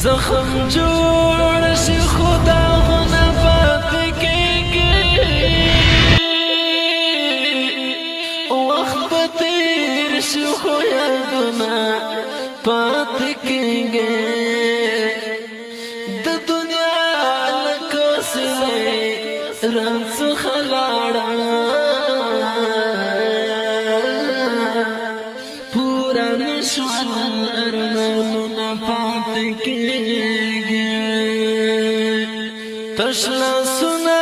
زخم جوړ شي خدا غنا پاتې کېږي وخت به تېر شي خو یادونه پاتې کېږي د دنیا لکه سوی راڅخه لاړه پورا نشول ارمانونه پاتې کېږي تش لاسونه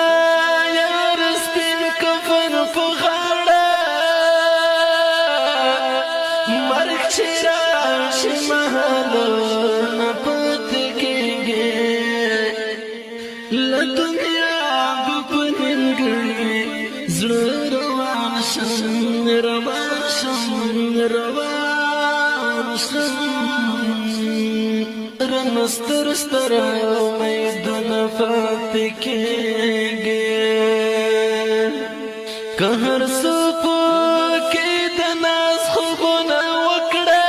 یار سپین کفن په غاړه مرګ چې راشي مهالونه پاتې کېږي له دنیا به په نیمګړي زړه روان شم روان شم روان شم رنه ستر ستر امیدونه پاتې کېږي که هر څه پکې د ناز خوبونه وکړه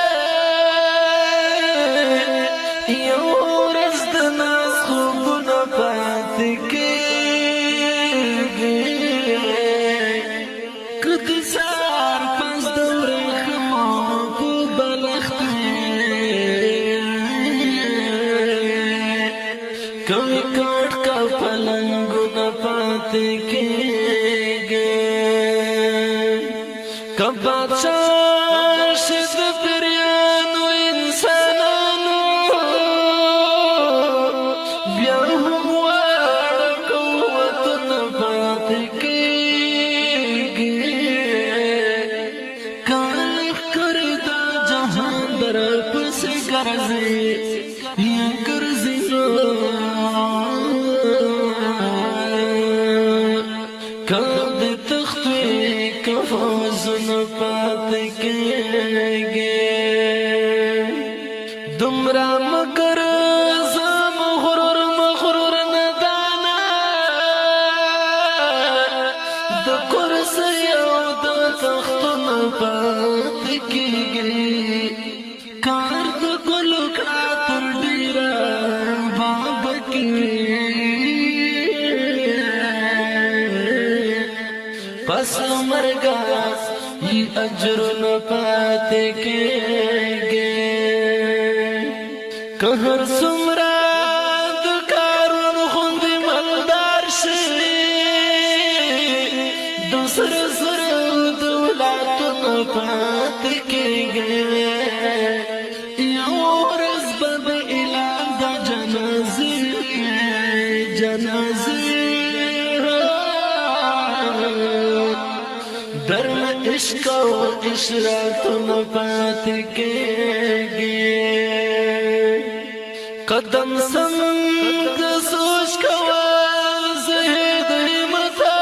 یو ورځ د ناز خوبونه پاتې کېږي که د سهار پس د ورېښمو په بالښت کوي کټ کا پلنګونه پاتې کېږي که بادشاه شي د پیریانو انسانانو بیا هم واړه قوتونه پاتې کېږي که ښکاري دا جهان در پسې ګرځي یا ګرځي نو کب تختوی کفوزن پاتې کېږي دومره مکر زم مغرور ندانه د کرسۍ او د تختونو پاتې کېږي کار د ګلو کړه تر ډېره بابکې پس مرګا ی اجرونه پاتې کېږي که هر څومره د کارونو غوندې مالدار شي د سره سره دولتونه پاتې کېږي یو ورځ به د اعلان د جنازې درنه عشق او اشراتونه پاتې کېږي قدم سم د سوچ کوه زهد همته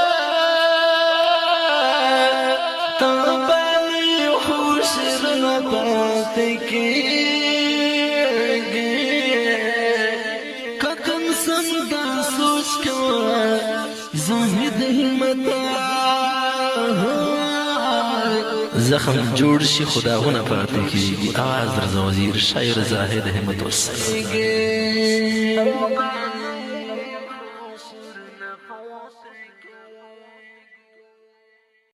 تا باندې خوش زړه پاتې کېږي قدم سم د سوچ کوه زهد همته زخم جوړ شي خداغونه پاتې کېږي آواز رضا وزیر شاعر زاهد همت والسلام